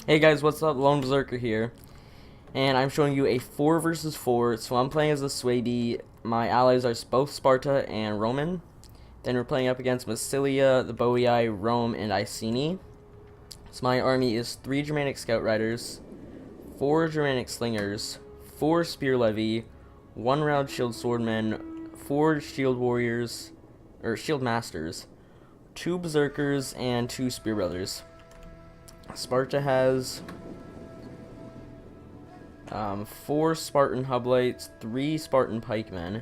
Hey guys, what's up? Lone Berserker here, and I'm showing you a 4 versus 4. So I'm playing as the Suebi. My allies are both Sparta and Roman. Then we're playing up against Massilia, the Boii, Rome, and Iceni. So my army is 3 Germanic Scout Riders, 4 Germanic Slingers, 4 Spear Levy, 1 Round Shield Swordmen, 4 Shield Warriors, or Shield Masters, 2 Berserkers, and 2 Spear Brothers. Sparta has 4 Spartan Hoplites, 3 Spartan Pikemen,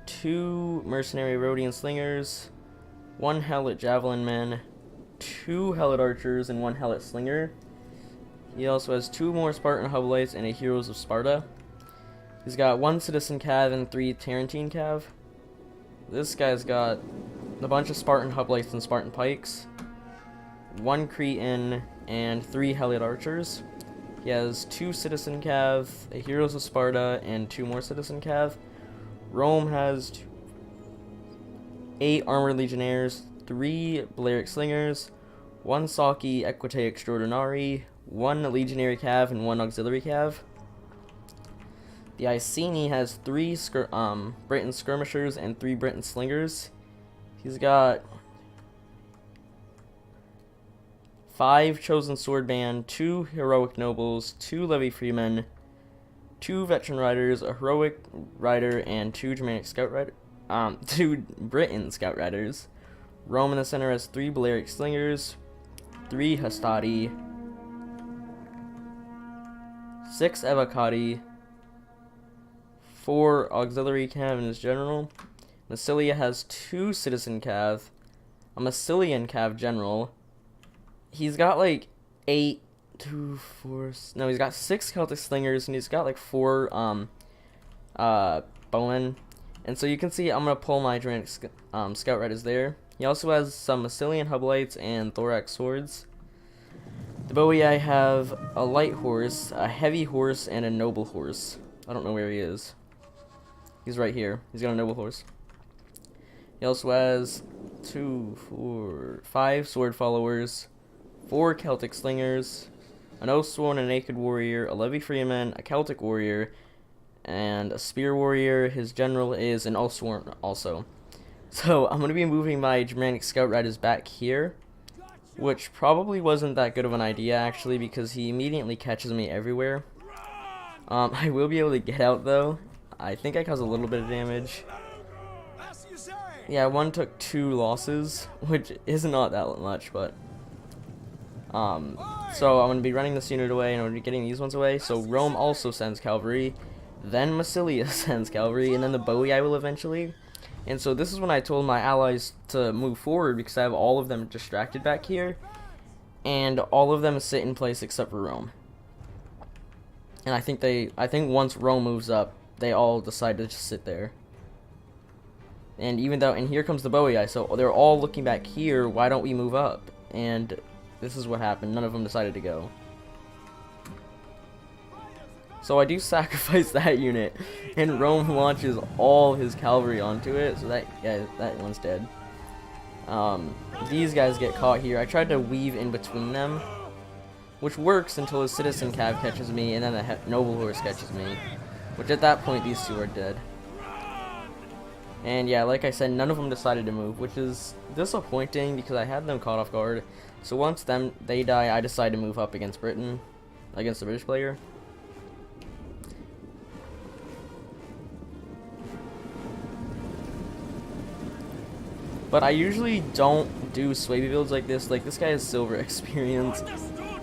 2 Mercenary Rhodian Slingers, 1 Helot Javelin Men, 2 Helot Archers, and 1 Helot Slinger. He also has 2 more Spartan Hoplites and a Heroes of Sparta. He's got 1 Citizen Cav and 3 Tarentine Cav. This guy's got a bunch of Spartan Hoplites and Spartan Pikes, 1 Cretan, and 3 Helot Archers. He has 2 Citizen Cav, a Heroes of Sparta, and 2 more Citizen Cav. Rome has 8 Armored Legionnaires, 3 Balearic Slingers, 1 Saki Equite Extraordinari, 1 Legionary Cav, and 1 Auxiliary Cav. The Iceni has 3 Briton Skirmishers and 3 Briton Slingers. He's got 5 Chosen Swordband, 2 Heroic Nobles, 2 Levy Freemen, 2 Veteran Riders, a Heroic Rider, and 2 Germanic Scout Rider, 2 Briton Scout Riders. Rome in the center has 3 Balearic Slingers, 3 Hastati, 6 Evocati, 4 Auxiliary Cav in his general. Massilia has 2 Citizen Cav, a Massilian Cav general. He's got like 8, 2, 4, no, he's got 6 Celtic Slingers, and he's got like 4 bowmen. And so you can see I'm going to pull my Germanic Scout Riders there. He also has some Massilian Hoplites and Thorax Swords. The Boii have a light horse, a heavy horse, and a noble horse. I don't know where he is. He's right here. He's got a noble horse. He also has 2, 4, 5 sword followers, 4 Celtic Slingers, an Oathsworn, a Naked Warrior, a Levy Freeman, a Celtic Warrior, and a Spear Warrior. His general is an Oathsworn also. So I'm going to be moving my Germanic Scout Riders back here, which probably wasn't that good of an idea actually, because he immediately catches me everywhere. I will be able to get out though. I think I caused a little bit of damage. Yeah, one took 2 losses, which is not that much, but so I'm going to be running this unit away and I'm going to be getting these ones away. So Rome also sends cavalry, then Massilia sends cavalry, and then the Boii will eventually. And so this is when I told my allies to move forward, because I have all of them distracted back here, and all of them sit in place except for Rome. And I think once Rome moves up, they all decide to just sit there. And here comes the Boii, so they're all looking back here, why don't we move up? And this is what happened, none of them decided to go. So I do sacrifice that unit, and Rome launches all his cavalry onto it, so that one's dead. These guys get caught here. I tried to weave in between them, which works until a Citizen Cav catches me, and then a Noble Horse catches me, which at that point these 2 are dead. And yeah, like I said, none of them decided to move, which is disappointing because I had them caught off guard. So once they die, I decide to move up against Britain, against the British player. But I usually don't do Suebi builds like this. Like, this guy has silver experience.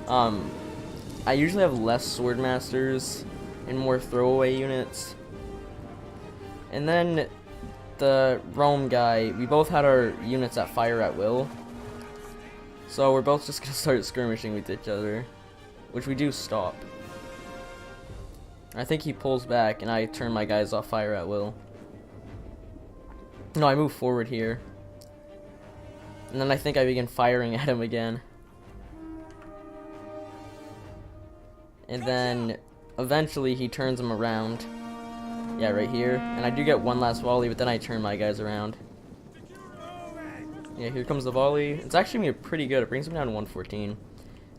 I usually have less sword masters and more throwaway units. And then the Rome guy, we both had our units at fire at will. So we're both just gonna start skirmishing with each other, which we do stop. I think he pulls back and I turn my guys off fire at will. No, I move forward here. And then I think I begin firing at him again. And then eventually he turns him around. Yeah, right here. And I do get one last volley, but then I turn my guys around. Yeah, here comes the volley. It's actually pretty good. It brings him down to 114.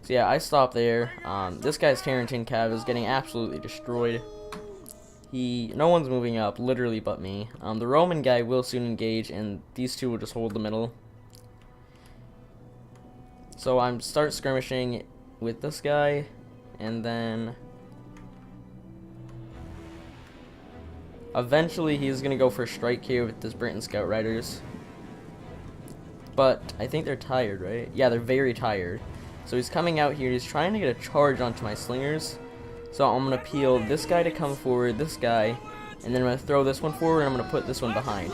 So yeah, I stopped there. This guy's Terrantine Cav is getting absolutely destroyed. No one's moving up, literally but me. The Roman guy will soon engage, and these two will just hold the middle. So I'm start skirmishing with this guy, and then eventually he's gonna go for a strike here with this Britain Scout Riders. But I think they're tired, right? Yeah, they're very tired. So he's coming out here, he's trying to get a charge onto my slingers. So I'm gonna peel this guy to come forward, this guy, and then I'm gonna throw this one forward, and I'm gonna put this one behind.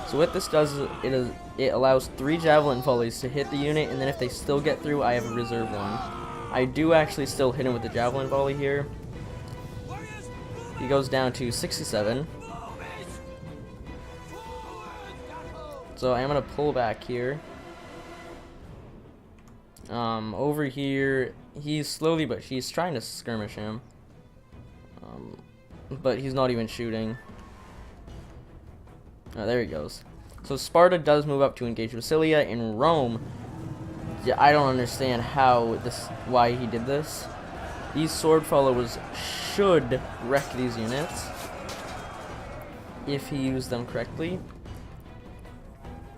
So what this does is it allows 3 javelin volleys to hit the unit, and then if they still get through, I have a reserve one. I do actually still hit him with the javelin volley here. He goes down to 67. So I'm gonna pull back here. Over here, he's slowly, but he's trying to skirmish him. But he's not even shooting. Oh, there he goes. So Sparta does move up to engage Massilia. In Rome, yeah, I don't understand why he did this. These sword followers should wreck these units if he used them correctly.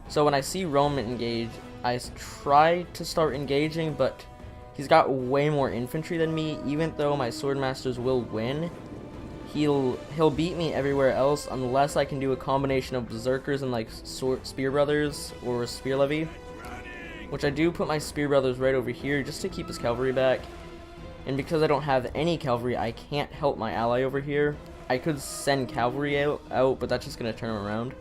So when I see Rome engage, I try to start engaging, but he's got way more infantry than me. Even though my swordmasters will win, he'll beat me everywhere else unless I can do a combination of berserkers and like spear brothers or spear levy, which I do put my spear brothers right over here just to keep his cavalry back. And because I don't have any cavalry, I can't help my ally over here. I could send cavalry out, but that's just gonna turn him around.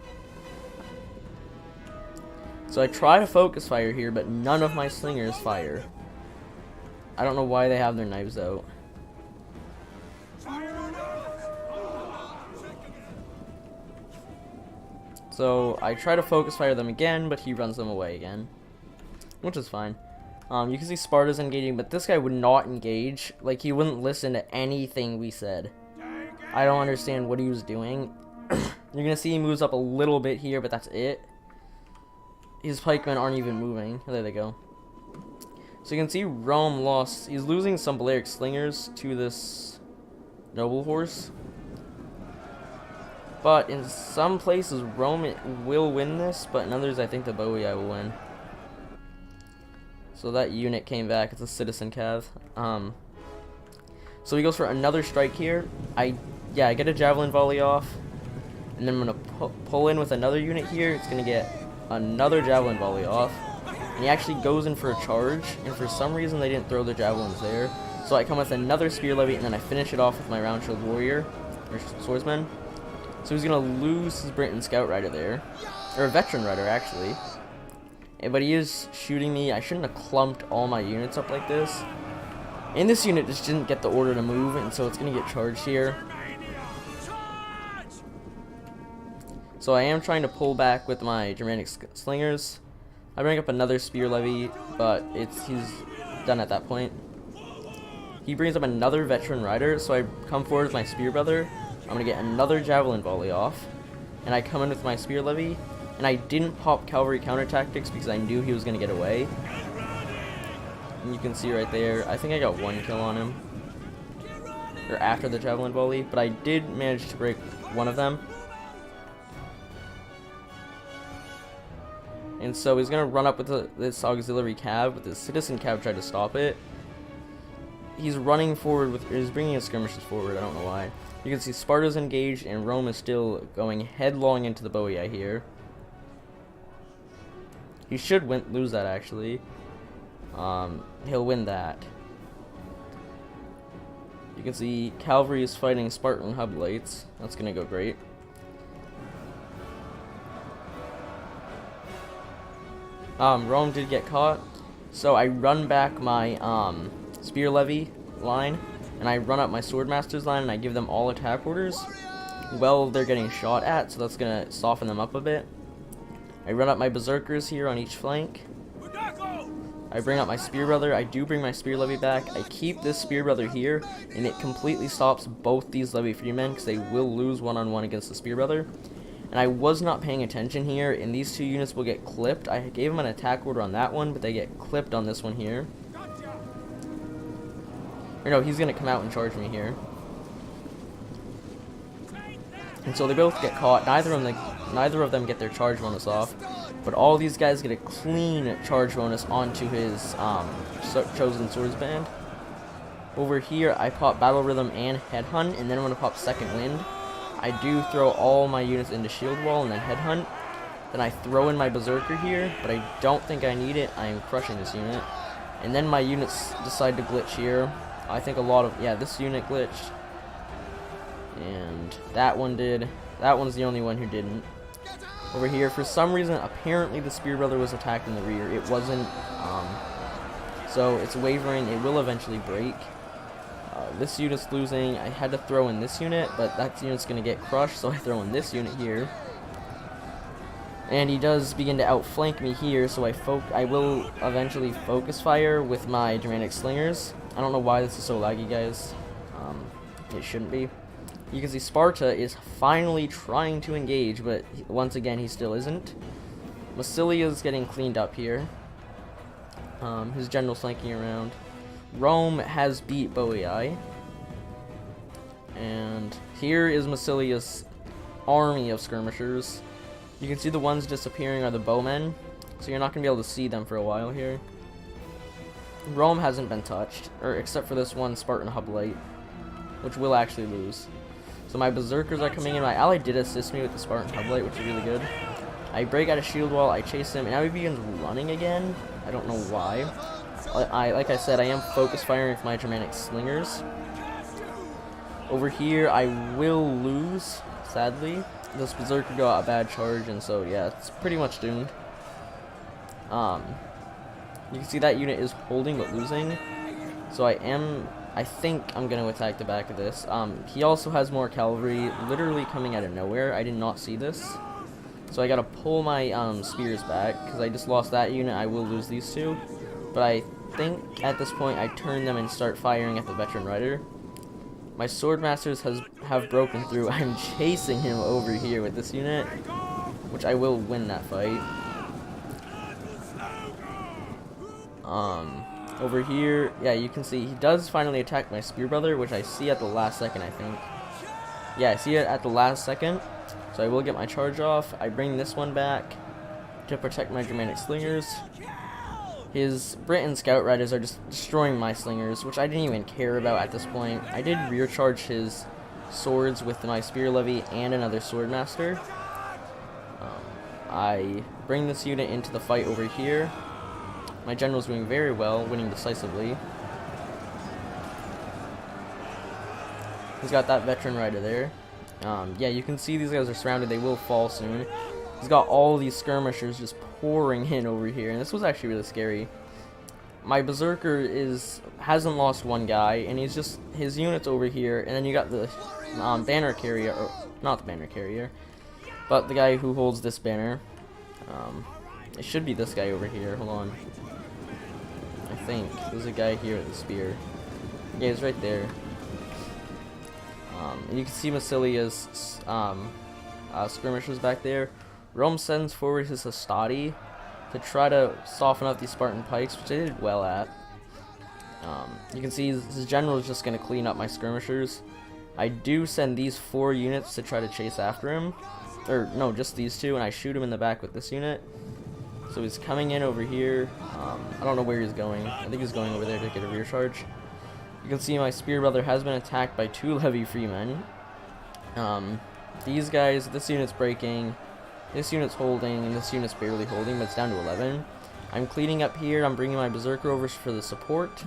So I try to focus fire here, but none of my slingers fire. I don't know why they have their knives out. So I try to focus fire them again, but he runs them away again, which is fine. You can see Sparta's engaging, but this guy would not engage. Like, he wouldn't listen to anything we said. I don't understand what he was doing. You're gonna see he moves up a little bit here, but that's it. His pikemen aren't even moving. There they go. So you can see Rome lost. He's losing some Balearic slingers to this noble horse. But in some places, Rome will win this, but in others, I think the Boii will win. So that unit came back. It's a citizen cav. So he goes for another strike here. I get a javelin volley off, and then I'm gonna pull in with another unit here. It's gonna get another javelin volley off, and he actually goes in for a charge. And for some reason, they didn't throw the javelins there. So I come with another spear levy, and then I finish it off with my round shield warrior or swordsman. So he's gonna lose his Britain Scout Rider there, or a veteran rider actually. But he is shooting me. I shouldn't have clumped all my units up like this. And this unit just didn't get the order to move, and so it's gonna get charged here. So I am trying to pull back with my Germanic slingers. I bring up another spear levy, but he's done at that point. He brings up another veteran rider, so I come forward with my spear brother. I'm gonna get another javelin volley off, and I come in with my spear levy, and I didn't pop cavalry counter tactics because I knew he was gonna get away. And you can see right there, I think I got 1 kill on him, or after the javelin volley, but I did manage to break one of them. And so he's gonna run up with this auxiliary cav, but the citizen cav tried to stop it. He's running forward he's bringing his skirmishers forward. I don't know why. You can see Sparta's engaged, and Rome is still going headlong into the Boii here. He should lose that actually. He'll win that. You can see cavalry is fighting Spartan hoplites. That's gonna go great. Rome did get caught, so I run back my spear levy line, and I run up my swordmaster's line, and I give them all attack orders. Well, they're getting shot at, so that's gonna soften them up a bit. I run up my berserkers here on each flank. I bring up my spear brother. I do bring my spear levy back. I keep this spear brother here, and it completely stops both these levy freemen because they will lose one-on-one against the spear brother. And I was not paying attention here, and these two units will get clipped. I gave them an attack order on that one, but they get clipped on this one here. Or no, he's gonna come out and charge me here. And so they both get caught. Neither of them get their charge bonus off, but all these guys get a clean charge bonus onto his chosen swordsband. Over here, I pop Battle Rhythm and Headhunt, and then I'm gonna pop Second Wind. I do throw all my units into Shield Wall and then Headhunt. Then I throw in my Berserker here, but I don't think I need it. I am crushing this unit. And then my units decide to glitch here. I think this unit glitched. And that one did. That one's the only one who didn't. Over here, for some reason, apparently the Spear Brother was attacked in the rear. It wasn't, so it's wavering. It will eventually break. This unit's losing. I had to throw in this unit, but that unit's going to get crushed, so I throw in this unit here. And he does begin to outflank me here, so I will eventually focus fire with my Germanic Slingers. I don't know why this is so laggy, guys. It shouldn't be. You can see Sparta is finally trying to engage, but once again, he still isn't. Massilia is getting cleaned up here. His general's flanking around. Rome has beat Boii. And here is Massilia's army of skirmishers. You can see the ones disappearing are the bowmen, so you're not going to be able to see them for a while here. Rome hasn't been touched, except for this one Spartan Hoplite, which will actually lose. So my Berserkers are coming in. My ally did assist me with the Spartan Hoplite, which is really good. I break out of Shield Wall, I chase him, and now he begins running again. I don't know why. Like I said, I am focus firing with my Germanic Slingers. Over here, I will lose, sadly. This Berserker got a bad charge, and so yeah, it's pretty much doomed. You can see that unit is holding but losing. So I think I'm gonna attack the back of this. He also has more cavalry literally coming out of nowhere. I did not see this. So I gotta pull my spears back because I just lost that unit. I will lose these two. But I think at this point I turn them and start firing at the veteran rider. My Swordmasters have broken through. I'm chasing him over here with this unit, which I will win that fight. Over here, yeah, you can see he does finally attack my Spear Brother, which I see at the last second, I think. Yeah, I see it at the last second, so I will get my charge off. I bring this one back to protect my Germanic Slingers. His Britain Scout Riders are just destroying my Slingers, which I didn't even care about at this point. I did rear charge his swords with my Spear Levy and another Swordmaster. I bring this unit into the fight over here. My general's doing very well, winning decisively. He's got that veteran rider there. Yeah, you can see these guys are surrounded. They will fall soon. He's got all these skirmishers just pouring in over here, and this was actually really scary. My Berserker hasn't lost one guy, and his unit's over here, and then you got the banner carrier, or not the banner carrier, but the guy who holds this banner. It should be this guy over here. Hold on. I think there's a guy here with the spear. Yeah, he's right there. And you can see Massilia's skirmishers back there. Rome sends forward his Hastati to try to soften up these Spartan pikes, which they did well at. You can see his general is just going to clean up my skirmishers. I do send these 4 units to try to chase after him. Or, no, just these 2, and I shoot him in the back with this unit. So he's coming in over here. I don't know where he's going. I think he's going over there to get a rear charge. You can see my Spear Brother has been attacked by 2 Levy Freemen. These guys, this unit's breaking, this unit's holding, and this unit's barely holding, but it's down to 11. I'm cleaning up here. I'm bringing my Berserker over for the support.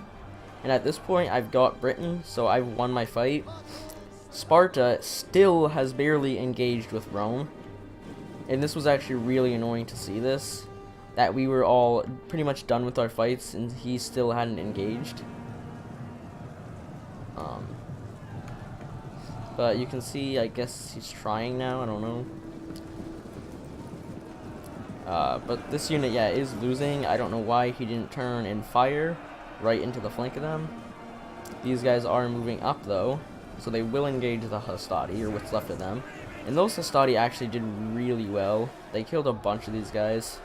And at this point, I've got Britain, so I've won my fight. Sparta still has barely engaged with Rome. And this was actually really annoying to see this. That we were all pretty much done with our fights, and he still hadn't engaged. But you can see, I guess he's trying now, I don't know. But this unit, yeah, is losing. I don't know why he didn't turn and fire right into the flank of them. These guys are moving up, though, so they will engage the Hastati, or what's left of them. And those Hastati actually did really well. They killed a bunch of these guys.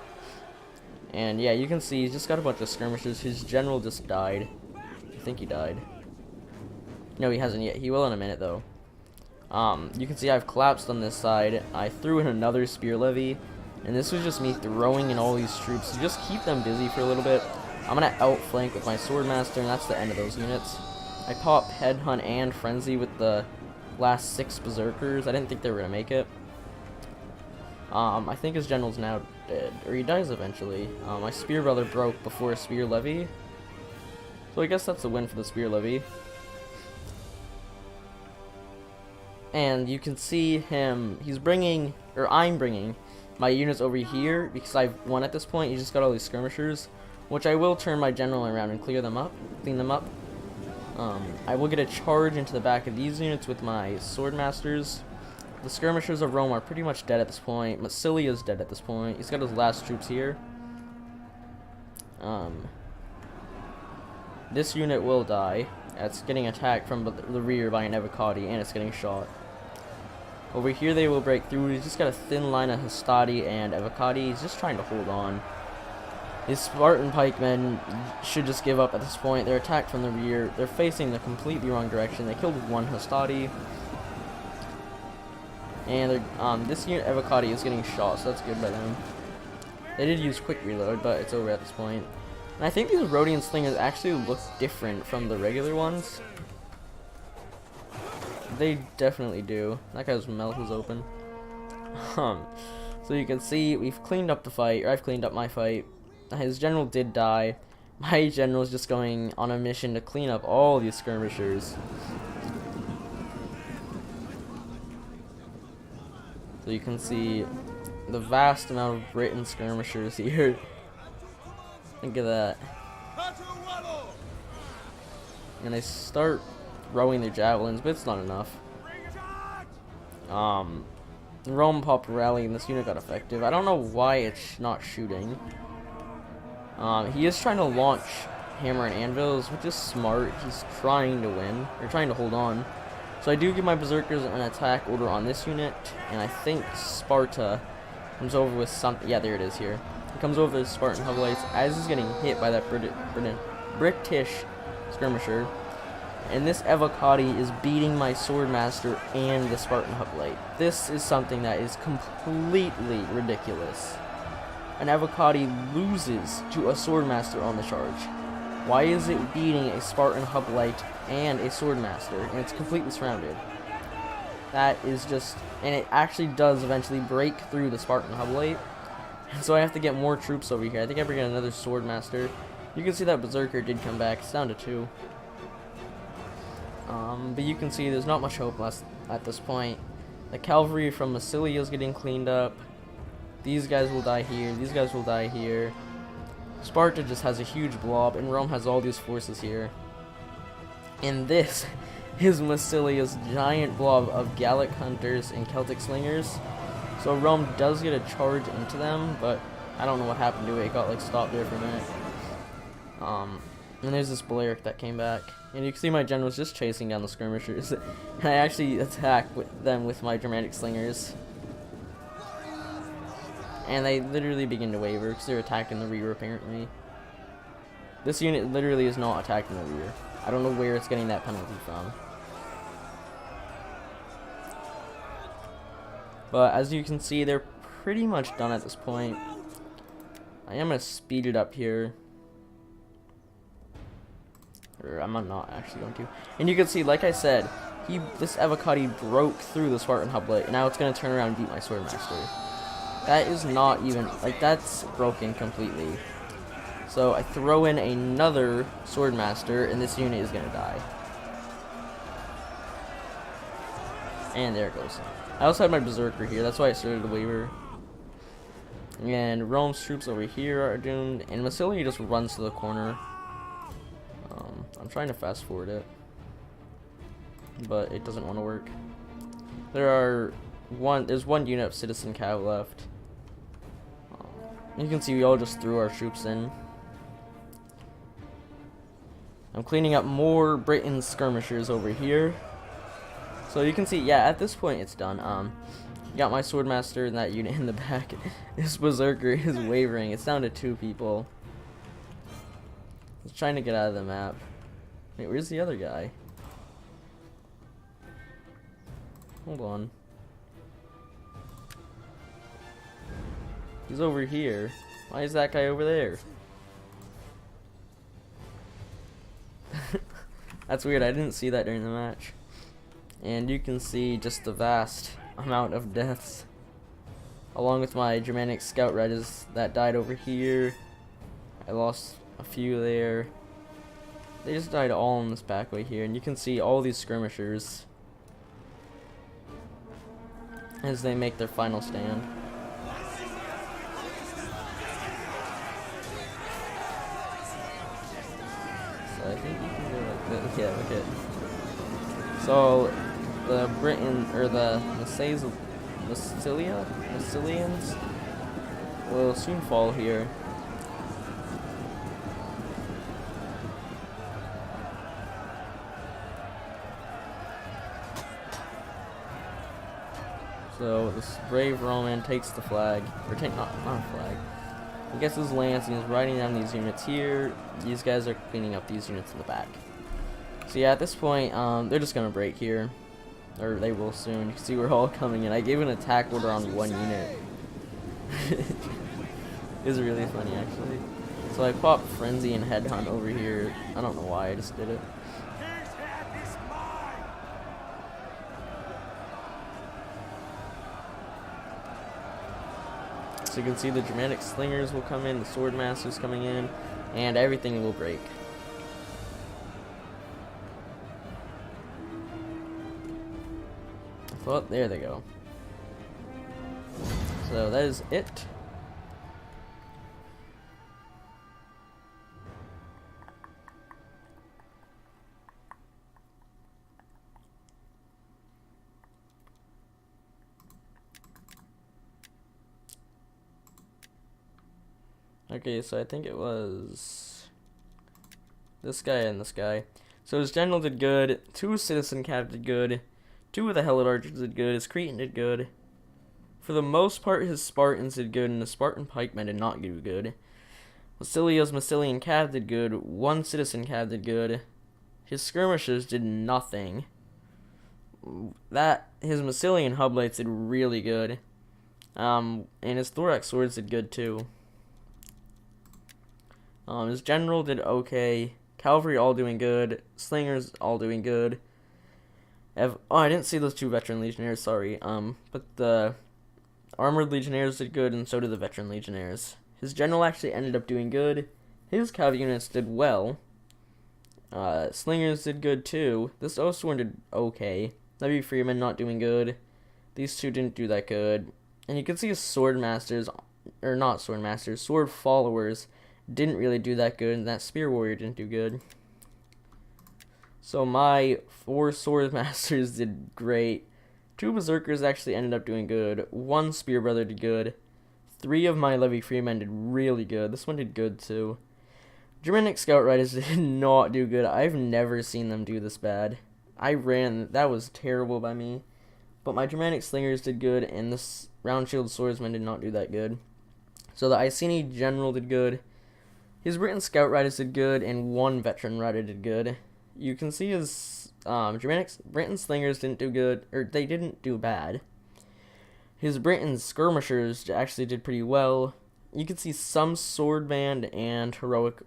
And yeah, you can see he's just got a bunch of skirmishers. His general just died. I think he died. No, he hasn't yet. He will in a minute, though. You can see I've collapsed on this side. I threw in another spear levy, and this was just me throwing in all these troops to just keep them busy for a little bit. I'm gonna outflank with my Swordmaster, and that's the end of those units. I pop Headhunt and Frenzy with the last 6 Berserkers. I didn't think they were gonna make it. I think his general's now dead, or he dies eventually. My Spear Brother broke before a Spear Levy, so I guess that's a win for the Spear Levy. And you can see him, he's bringing, or I'm bringing, my units over here, because I've won at this point. He just got all these skirmishers, which I will turn my general around and clean them up. I will get a charge into the back of these units with my Swordmasters. The skirmishers of Rome are pretty much dead at this point. Massilia is dead at this point. He's got his last troops here. This unit will die. It's getting attacked from the rear by an Evocati, and it's getting shot. Over here they will break through. He's just got a thin line of Hastati and Evocati. He's just trying to hold on. His Spartan pikemen should just give up at this point. They're attacked from the rear. They're facing the completely wrong direction. They killed 1 Hastati. And this unit Evocati is getting shot, so that's good by them. They did use quick reload, but it's over at this point. And I think these Rhodian slingers actually look different from the regular ones. They definitely do. That guy's mouth is open. So you can see we've cleaned up the fight, or I've cleaned up my fight. His general did die. My general is just going on a mission to clean up all these skirmishers. So you can see the vast amount of Britain skirmishers here. Look at that. And they start throwing their javelins, but it's not enough. Rome popped rally and this unit got effective. I don't know why it's not shooting. He is trying to launch hammer and anvils, which is smart. He's trying to win, or trying to hold on. So I do give my Berserkers an attack order on this unit, and I think Sparta comes over with something. Yeah, there it is here. He comes over with Spartan Hoplites as he's getting hit by that British skirmisher. And this Evocati is beating my Swordmaster and the Spartan Hoplite. This is something that is completely ridiculous. An Evocati loses to a Swordmaster on the charge. Why is it beating a Spartan Hoplite and a Swordmaster, and it's completely surrounded? That is just, and it actually does eventually break through the Spartan Hoplite, and so I have to get more troops over here. I think I bring in another Swordmaster. You can see that Berserker did come back. It's down to 2. But you can see there's not much hope left at this point. The cavalry from Massilia is getting cleaned up. These guys will die here. These guys will die here. Sparta just has a huge blob, and Rome has all these forces here. And this is Massilia's giant blob of Gallic hunters and Celtic slingers. So Rome does get a charge into them, but I don't know what happened to it. It got like stopped there for a minute. And there's this Balearic that came back. And you can see my general's just chasing down the skirmishers. And I actually attack them with my Germanic slingers. And they literally begin to waver because they're attacking the rear apparently. This unit literally is not attacking the rear. I don't know where it's getting that penalty from. But as you can see, they're pretty much done at this point. I am going to speed it up here. Or I'm not actually going to. And you can see, like I said, this Evocati broke through the Spartan Hoplite, and now it's going to turn around and beat my Swordmaster. That is not even, like, that's broken completely. So I throw in another Swordmaster, and this unit is going to die. And there it goes. I also had my Berserker here, that's why I started to waver. And Rome's troops over here are doomed, and Massilia just runs to the corner. I'm trying to fast forward it, but it doesn't want to work. There's one unit of Citizen Cav left. You can see we all just threw our troops in. I'm cleaning up more Britain skirmishers over here. So you can see, yeah, at this point it's done. Got my Swordmaster and that unit in the back. This Berserker is wavering. It's down to 2 people. He's trying to get out of the map. Wait, where's the other guy? Hold on. He's over here. Why is that guy over there? That's weird, I didn't see that during the match. And you can see just the vast amount of deaths. Along with my Germanic Scout Riders that died over here. I lost a few there. They just died all in this back way here. And you can see all these skirmishers as they make their final stand. So I think you can go like this. Yeah, look at. So the Britain or the Massilians will soon fall here. So this brave Roman takes the flag, or not a flag. He gets his lance and he's riding down these units here. These guys are cleaning up these units in the back. So yeah, at this point, they're just gonna break here, or they will soon. You can see we're all coming in. I gave an attack order on one unit. It was really funny actually. So I popped Frenzy and Headhunt over here. I don't know why I just did it. So you can see the Germanic Slingers will come in, the Sword Masters coming in, and everything will break. Well, there they go. So that is it. Okay, so I think it was this guy and this guy. So his general did good, 2 citizen cav did good, 2 of the Helot archers did good, his Cretan did good. For the most part, his Spartans did good, and the Spartan pikemen did not do good. Massilia's Massilian cav did good, 1 citizen cav did good. His skirmishers did nothing. His Massilian hoplites did really good. And his thorax swords did good too. His general did okay. Cavalry all doing good. Slingers all doing good. I didn't see those 2 veteran legionnaires, sorry. But the armored legionnaires did good, and so did the veteran legionnaires. His general actually ended up doing good. His cav units did well. Slingers did good too. This Oathsworn did okay. Levy Freeman not doing good. These 2 didn't do that good. And you can see his sword masters, or not sword masters, sword followers didn't really do that good, and that spear warrior didn't do good. So my 4 sword masters did great. 2 berserkers actually ended up doing good. 1 spear brother did good. 3 of my Levy Freemen did really good. This one did good too. Germanic Scout Riders did not do good. I've never seen them do this bad. That was terrible by me. But my Germanic Slingers did good, and this Round Shield Swordsman did not do that good. So the Iceni General did good. His Britain Scout Riders did good, and 1 Veteran Rider did good. You can see his Britain Slingers didn't do good, or they didn't do bad. His Britain Skirmishers actually did pretty well. You can see some Sword Band and Heroic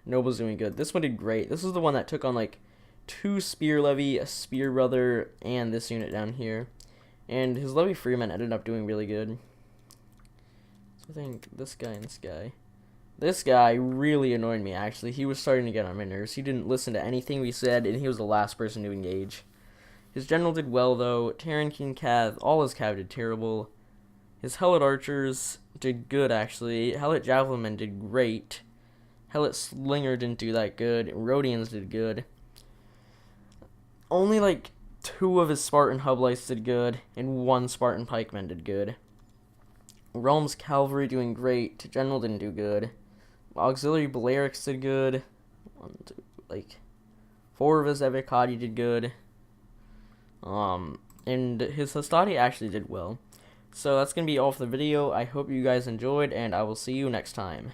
Nobles doing good. This one did great. This is the one that took on like 2 Spear Levy, a Spear Brother, and this unit down here. And his Levy Freeman ended up doing really good. So I think this guy and this guy. This guy really annoyed me, actually. He was starting to get on my nerves. He didn't listen to anything we said, and he was the last person to engage. His general did well, though. Terran King Cav, all his cav did terrible. His Helot archers did good, actually. Helot javelinmen did great. Helot slinger didn't do that good. Rhodians did good. Only, like, 2 of his Spartan hoplites did good, and 1 Spartan pikeman did good. Rome's cavalry doing great. General didn't do good. Auxiliary Balearics did good. 4 of his Evocati did good. And his Hastati actually did well. So that's going to be all for the video. I hope you guys enjoyed, and I will see you next time.